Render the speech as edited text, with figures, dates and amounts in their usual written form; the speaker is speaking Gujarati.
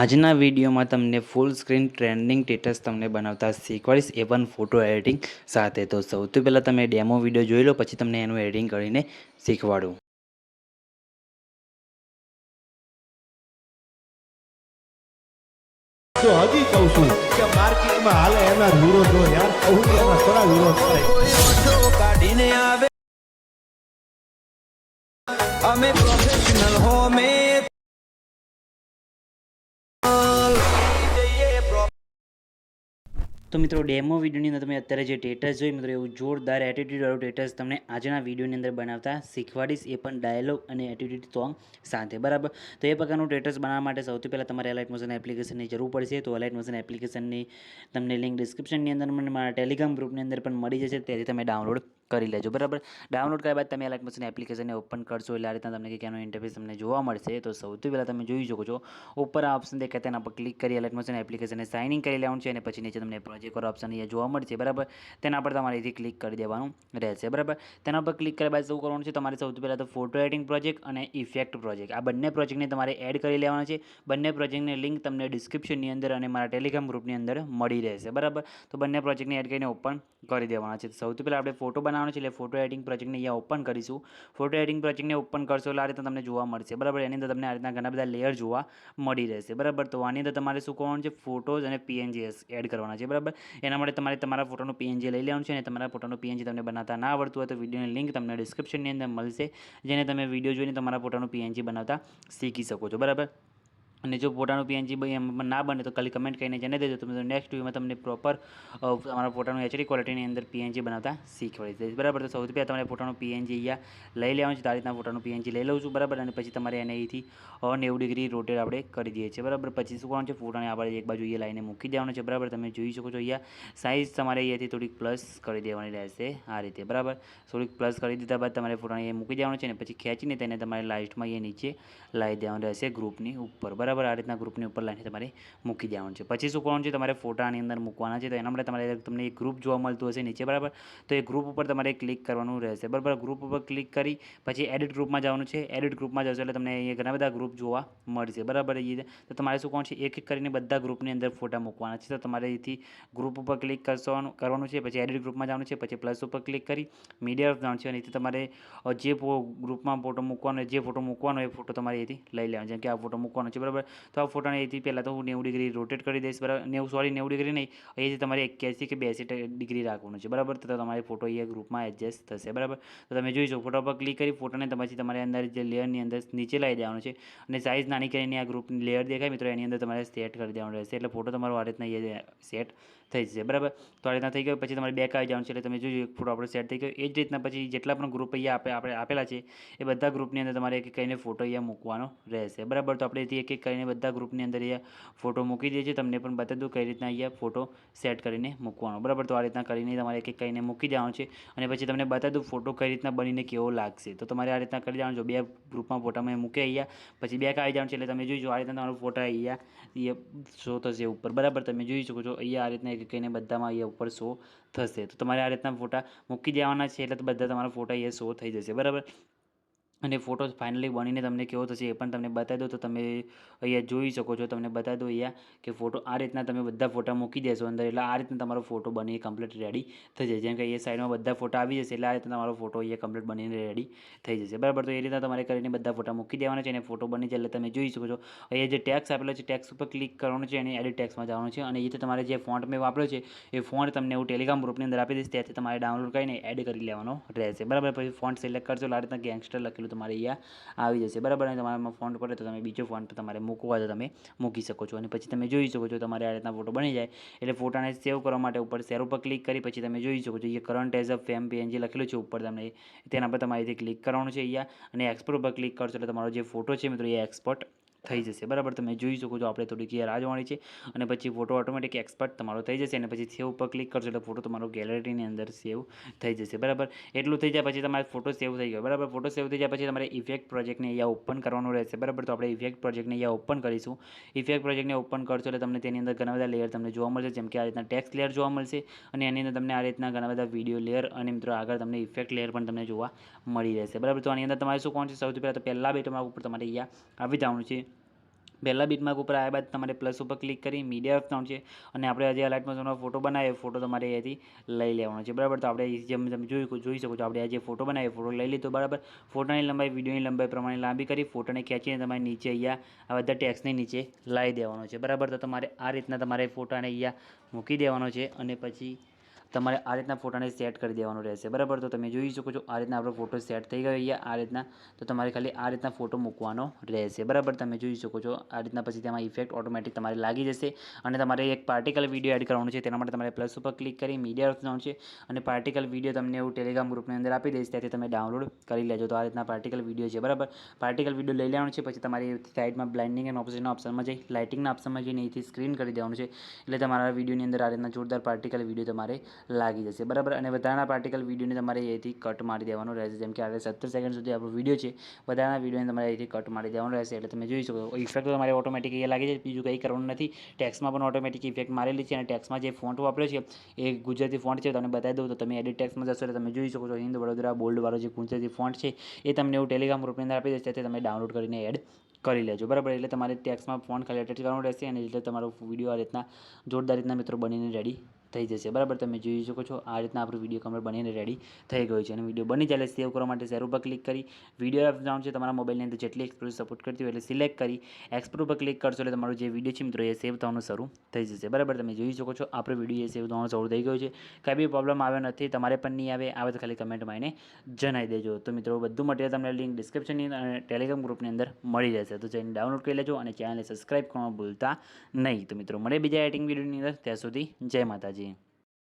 આજના વિડીયોમાં તમને ફૂલ સ્ક્રીન ટ્રેન્ડિંગ સ્ટેટસ તમને બનાવતા શીખવાડીશ, એ પણ ફોટો એડિટિંગ સાથે. તો સૌથી પહેલાં તમે ડેમો વિડીયો જોઈ લો, પછી તમને એનું એડિટિંગ કરીને શીખવાડું. તો હજી કહું છું કે માર્કેટમાં હાલે એના વિરોધ હોય યાર, કહું કે એના થોડા વિરોધ થાય. કાઢીને આવે અમે પ્રોફેશનલ હો મે તો મિત્રો, ડેમો વિડીયોની અંદર તમે અત્યારે જે સ્ટેટસ જોઈ મિત્રો, એવું જોરદાર એટીટ્યુડવાળું સ્ટેટસ તમને આજના વિડીયોની અંદર બનાવતા શીખવાડીશ, એ પણ ડાયલોગ અને એટીટ્યુડ સોંગ સાથે. બરાબર, તો એ પ્રકારનું સ્ટેટસ બનાવવા માટે સૌથી પહેલાં તમારે એલાઇટ મોશન એપ્લિકેશનની જરૂર પડશે. તો એલાઇટ મોશન એપ્લિકેશનની તમને લિંક ડિસ્ક્રિપ્શનની અંદર મને મારા ટેલિગ્રામ ગ્રુપની અંદર પણ મળી જશે, તેથી તમે ડાઉનલોડ કરી લેજો. બરાબર, ડાઉનલોડ કર્યા બાદ તમે એલાઇટ મોશન એપ્લિકેશનને ઓપન કરશો એટલે આ રીતના તમને કંઈક એનો ઇન્ટરફેસ તમને જોવા મળશે. તો સૌથી પહેલાં તમે જોઈ શકો છો ઉપર આ ઓપ્શન દેખાય તેના પર ક્લિક કરી એલાઇટ મોશન એપ્લિકેશનને સાઇન ઇન કરી લેવાનું છે, અને પછી નીચે તમને પ્રોજેક્ટ પર ઓપ્શન અહીંયા જોવા મળશે. બરાબર, તેના પર તમારે અહીંથી ક્લિક કરી દેવાનું રહેશે. બરાબર, તેના પર ક્લિક કર્યા બાદ શું કરવાનું છે, તમારે સૌથી પહેલાં તો ફોટો એડિટિંગ પ્રોજેક્ટ અને ઇફેક્ટ પ્રોજેક્ટ, આ બંને પ્રોજેક્ટને તમારે એડ કરી લેવાના છે. બંને પ્રોજેક્ટની લિંક તમને ડિસ્ક્રિપ્શનની અંદર અને મારા ટેલિગ્રામ ગ્રુપની અંદર મળી રહેશે. બરાબર, તો બંને પ્રોજેક્ટને એડ કરીને ઓપન કરી દેવાના છે. સૌથી પહેલાં આપણે ફોટો બનાવવાનો છે, એટલે ફોટો એડિટિંગ પ્રોજેક્ટને અહીંયા ઓપન કરીશું. ફોટો એડિટિંગ પ્રોજેક્ટને ઓપન કરશો એટલે આ રીતના તમને જોવા મળશે. બરાબર, એની અંદર તમને આ રીતના ઘણા બધા લેયર જોવા મળી રહેશે. બરાબર, તો આની અંદર તમારે શું કરવાનું છે, ફોટોઝ અને પીએનજી એડ કરવાના છે. બરાબર, એના માટે તમારે તમારા ફોટોનું પીએનજી લઈ લેવાનું છે, અને તમારા ફોટોનું પીએનજી તમને બનાવતા ના આવડતું હોય તો વિડીયોની લિંક તમને ડિસ્ક્રિપ્શનની અંદર મળશે, જેને તમે વિડીયો જોઈને તમારા ફોટોનું પીએનજી બનાવતા શીખી શકો છો. બરાબર, અને જો ફોટાનું પીએનજી એમ ના બને તો ખાલી કમેન્ટ કરીને જણાવી દેજો, તો નેક્સ્ટ વિડીયોમાં તમને પ્રોપર તમારા ફોટાનું એચડી ક્વોલિટીની અંદર પીએનજી બનાવતા શીખવાડી દઈશ. બરાબર, તો સૌથી પહેલાં તમારે ફોટાનું પીએનજી અહીંયા લઈ લેવાનું છે. તો આ રીતના ફોટાનું પીએનજી લઈ લઉં છું. બરાબર, અને પછી તમારે એને અહીંથી 90 ડિગ્રી રોટેટ આપણે કરી દઈએ છીએ. બરાબર, પછી શું કરવાનું છે, ફોટાને આપણે એક બાજુ અહીંયા લાઈને મૂકી દેવાનું છે. બરાબર, તમે જોઈ શકો છો અહીંયા સાઇઝ તમારે અહીંયાથી થોડીક પ્લસ કરી દેવાની રહેશે આ રીતે. બરાબર, થોડીક પ્લસ કરી દીધા બાદ તમારે ફોટાને અહીંયા મૂકી દેવાનું છે, અને પછી ખેંચીને તેને તમારે લાસ્ટમાં અહીંયા નીચે લાવી દેવાનું રહેશે ગ્રુપની ઉપર. બરાબર, આ રીતના ગ્રુપની ઉપર લાઈને તમારે મૂકી દેવાનું છે. પછી શું કરવાનું છે, તમારે ફોટાની અંદર મૂકવાના છે. તો એના માટે તમારે તમને એક ગ્રુપ જોવા મળતું હશે નીચે. બરાબર, તો એ ગ્રુપ ઉપર તમારે ક્લિક કરવાનું રહેશે. બરાબર, ગ્રુપ ઉપર ક્લિક કરી પછી એડિટ ગ્રુપમાં જવાનું છે. એડિટ ગ્રુપમાં જશો એટલે તમને અહીંયા ઘણા બધા ગ્રુપ જોવા મળશે. બરાબર, તો તમારે શું કરવાનું છે, એક એક કરીને બધા ગ્રુપની અંદર ફોટા મૂકવાના છે. તો તમારે અહીંથી ગ્રુપ ઉપર ક્લિક કરવાનું છે, પછી એડિટ ગ્રુપમાં જવાનું છે, પછી પ્લસ ઉપર ક્લિક કરી મીડિયા જવાનું છે, અને અહીંથી તમારે જે ગ્રુપમાં ફોટો મૂકવાનો, જે ફોટો મૂકવાનો એ ફોટો તમારે અહીંથી લઈ લેવાનો. જેમ કે આ ફોટો મૂકવાનો છે. બરાબર, તો આ ફોટાને અહીંથી પહેલાં તો હું 90 ડિગ્રી રોટેટ કરી દઈશ. બરાબર, 90 ડિગ્રી નહીં, અહીંથી તમારે 81 કે 82 ડિગ્રી રાખવાનું છે. બરાબર, તો તમારે ફોટો અહીંયા ગ્રુપમાં એડજસ્ટ થશે. બરાબર, તો તમે જોઈ શકો, ફોટા પર ક્લિક કરી ફોટોને પછી તમારે અંદર જે લેયરની અંદર નીચે લાવી દેવાનું છે, અને સાઇઝ નાની કરીને આ ગ્રુપની લેયર દેખાય મિત્રો, એની અંદર તમારે સેટ કરી દેવાનું રહેશે, એટલે ફોટો તમારો આ રીતના અહીંયા સેટ થઈ જશે. બરાબર, તો આ રીતના થઈ ગયો પછી તમારે બેક આવી જવાનું છે, એટલે તમે જોઈ એક ફોટો આપણો સેટ થઈ ગયો. એ જ રીતના પછી જેટલા પણ ગ્રુપ અહીંયા આપણે આપેલા છે એ બધા ગ્રુપની અંદર તમારે એક એક કરીને ફોટો અહીંયા મૂકવાનો રહેશે. બરાબર, તો આપણે એક એક કરીને બધા ગ્રુપની અંદર અહીંયા ફોટો મૂકી દઈએ છીએ. તમને પણ બતાવી દઉં કઈ રીતના અહીંયા ફોટો સેટ કરીને મૂકવાનો. બરાબર, તો આ રીતના કરીને તમારે એક એક કરીને મૂકી દેવાનું છે, અને પછી તમને બતાવી દઉં ફોટો કઈ રીતના બનીને કેવો લાગશે. તો તમારે આ રીતના કરી દેવાનું. જો બે ગ્રુપમાં ફોટામાં મૂકે અહીંયા, પછી બેક આવી જવાનું છે, એટલે તમે જોઈજો આ રીતના તમારો ફોટા અહીંયા શો થશે ઉપર. બરાબર, તમે જોઈ શકો છો અહીંયા આ રીતના એક કહીને બધામાં અહીંયા ઉપર શો થશે. તો તમારે આ રીતના ફોટા મૂકી દેવાના છે, એટલે બધા તમારા ફોટા અહીંયા શો થઈ જશે. બરાબર, અને ફોટો ફાઇનલી બનીને તમને કેવો થશે એ પણ તમને બતાવી દો. તો તમે અહીંયા જોઈ શકો છો, તમને બતાવી દો અહીંયા કે ફોટો આ રીતના તમે બધા ફોટા મૂકી દેશો અંદર, એટલે આ રીતના તમારો ફોટો બની કમ્પ્લીટ રેડી થઈ જશે. જેમ કે અહીંયા સાઈડમાં બધા ફોટા આવી જશે, એટલે આ રીતના તમારો ફોટો અહીંયા કમ્પ્લીટ બનીને રેડી થઈ જશે. બરાબર, તો એ રીતના તમારે કરીને બધા ફોટા મૂકી દેવાના છે, અને ફોટો બની જાય એટલે તમે જોઈ શકો છો અહીંયા જે ટેક્સ આપેલો છે, ટેક્સ ઉપર ક્લિક કરવાનું છે, અને એડિટ ટેક્સમાં જવાનું છે, અને એ તમારે જે ફોન્ટ મેં વાપર્યો છે એ ફોન્ટ તમને હું ટેલિગ્રામ ગ્રુપની અંદર આપી દઈશ, ત્યાંથી તમારે ડાઉનલોડ કરીને એડ કરી લેવાનો રહેશે. બરાબર, પછી ફોન્ટ સિલેક્ટ કરશો એટલે આ રીતના ગેંગસ્ટર લખેલું તમારે અહીંયા આવી જશે. બરાબર, અને તમારામાં ફોન્ટ પડે તો તમે બીજો ફોન્ટ તમારે મૂકવો હોય તો તમે મૂકી શકો છો. અને પછી તમે જોઈ શકો છો તમારે આ રીતના ફોટો બની જાય એટલે ફોટાને સેવ કરવા માટે ઉપર શેર ઉપર ક્લિક કરી પછી તમે જોઈ શકો છો એ કરંટ એઝ અ ફેમ પીએનજી લખેલું છે ઉપર, તમને તેના પર તમારે ક્લિક કરવાનું છે અહીંયા, અને એક્સપોર્ટ ઉપર ક્લિક કરશો એટલે તમારો જે ફોટો છે મિત્રો એ એક્સપોર્ટ થઈ જશે. બરાબર, તમે જોઈ શકો છો આપણે થોડીક રાહ જોવાની છે, અને પછી ફોટો ઓટોમેટિક એક્સપર્ટ તમારો થઈ જશે, અને પછી સેવ ઉપર ક્લિક કરશો એટલે ફોટો તમારો ગેલેરીની અંદર સેવ થઈ જશે. બરાબર, એટલું થઈ જાય પછી તમારે ફોટો સેવ થઈ ગયો. બરાબર, ફોટો સેવ થઈ જાય પછી તમારે ઇફેક્ટ પ્રોજેક્ટને અહીંયા ઓપન કરવાનું રહેશે. બરાબર, તો આપણે ઇફેક્ટ પ્રોજેક્ટને અહીંયા ઓપન કરીશું. ઇફેક્ટ પ્રોજેક્ટને ઓપન કરશો એટલે તમને તેની અંદર ઘણા બધા લેયર તમને જોવા મળશે, જેમ કે આ રીતના ટેક્સ્ટ લેયર જોવા મળશે, અને એની અંદર તમને આ રીતના ઘણા બધા વિડીયો લેયર, અને મિત્રો આગળ તમને ઇફેક્ટ લેયર પણ તમને જોવા મળી રહેશે. બરાબર, તો આની અંદર તમારે શું કોણ છે, સૌથી પહેલાં તો પહેલાં બે તમારા ઉપર તમારે અહીંયા આવી જવાનું છે. પહેલાં બીટમાર્ક ઉપર આવ્યા બાદ તમારે પ્લસ ઉપર ક્લિક કરી મીડિયા ઓપ્શન છે અને આપણે આજે લાઇટમાં તમારો ફોટો બનાવ્યો ફોટો તમારે અહીંયાથી લઈ લેવાનો છે બરાબર. તો આપણે જેમ તમે જોઈ શકો છો આપણે આજે ફોટો બનાવ્યો ફોટો લઈ લીધો બરાબર. ફોટાની લંબાઈ વિડીયોની લંબાઈ પ્રમાણે લાંબી કરી ફોટોને ખેંચીને તમારે નીચે અહીંયા આ બધા ટેક્સની નીચે લાવી દેવાનો છે બરાબર. તો તમારે આ રીતના તમારે ફોટાને અહીંયા મૂકી દેવાનો છે અને પછી તમારે આ રીતના ફોટાને સેટ કરી દેવાનું રહેશે બરાબર. તો તમે જોઈ શકો છો આ રીતના આપણો ફોટો સેટ થઈ ગયો અહીંયા આ રીતના. તો તમારે ખાલી આ રીતના ફોટો મૂકવાનો રહેશે બરાબર. તમે જોઈ શકો છો આ રીતના પછી તેમાં ઇફેક્ટ ઓટોમેટિક તમારે લાગી જશે અને તમારે એક પાર્ટિકલ વિડીયો એડ કરવાનો છે તેના માટે તમારે પ્લસ ઉપર ક્લિક કરી મીડિયા ઓપ્શન છે અને પાર્ટિકલ વિડીયો તમને એવું ટેલિગ્રામ ગ્રુપની અંદર આપી દઈશ ત્યાંથી તમે ડાઉનલોડ કરી લેજો. તો આ રીતના પાર્ટિકલ વિડીયો છે બરાબર. પાર્ટિકલ વિડીયો લઈ લેવાનો છે પછી તમારી સાઇડમાં બ્લાઇન્ડિંગ એન્ડ ઓપ્શનના ઓપ્શનમાં જઈ લાઇટિંગના ઓપ્શનમાં જઈને અહીંથી સ્ક્રીન કરી દેવાનું છે એટલે તમારા વિડીયોની અંદર આ રીતના જોરદાર પાર્ટિકલ વિડીયો તમારે લાગી જશે બરાબર. અને વધારાના પાર્ટિકલ વિડીયોને તમારે અહીંથી કટ મારી દેવાનો રહેશે જેમ કે આપણે 17 સેકન્ડ સુધી આપણો વિડીયો છે વધારાના વિડીયોને તમારે અહીંથી કટ મારી દેવાનો રહેશે એટલે તમે જોઈ શકો ઇફેક્ટ તમારે ઓટોમેટિક અહીંયા લાગી જાય બીજું કંઈ કરવાનું નથી. ટેક્સમાં પણ ઓટોમેટિક ઇફેક્ટ મારેલી છે અને ટેક્સમાં જે ફોન્ટ વાપર્યો છે એ ગુજરાતી ફોન્ટ છે તમને બતાવી દઉં તો તમે એડિટ ટેક્સમાં જશો એટલે તમે જોઈ શકો છો હિન્દ વડોદરા બોલ્ડવાળો જે ગુજરાતી ફોન્ટ છે એ તમને એવું ટેલિગ્રામ ગ્રુપની અંદર આપી દઈશ ત્યાંથી તમે ડાઉનલોડ કરીને એડ કરી લેજો બરાબર. એટલે તમારે ટેક્સમાં ફોન્ટ ખાલી એડિટ કરવાનું રહેશે અને એટલે તમારો વિડીયો આ રીતના જોરદાર રીતના મિત્રો બનીને રેડી થઈ જશે બરાબર. તમે જોઈ શકો છો આ રીતના આપણો વિડીયો કમ્પ્લીટ બનીને રેડી થઈ ગયો છે અને વિડીયો બની ચાલે સેવ કરવા માટે શેર ઉપર ક્લિક કરી વિડીયો એપ જવાનું છે તમારા મોબાઈલની અંદર જેટલી એક્સપ્રેસ સપોર્ટ કરતી હોય એટલે સિલેક્ટ કરી એક્સપોર્ટ ઉપર ક્લિક કરશો એટલે તમારો જે વિડીયો છે મિત્રો એ સેવ થવાનું શરૂ થઈ જશે બરાબર. તમે જોઈ શકો છો આપણો વિડીયો એ સેવ થવાનું શરૂ થઈ ગયો છે. કાંઈ બી પ્રોબ્લેમ આવ્યો નથી તમારે પણ નહીં આવે તો ખાલી કમેન્ટમાં એને જણાવી દેજો. તો મિત્રો બધું મટીરિયલ તમને લિંક ડિસ્ક્રિપ્શનની અને ટેલિગ્રામ ગ્રુપની અંદર મળી જશે તો જઈને ડાઉનલોડ કરી લેજો અને ચેનલને સબસ્ક્રાઈબ કરવાનું ભૂલતા નહીં. તો મિત્રો મળે બીજા એડિટિંગ વિડીયોની અંદર ત્યાં સુધી જય માતાજી.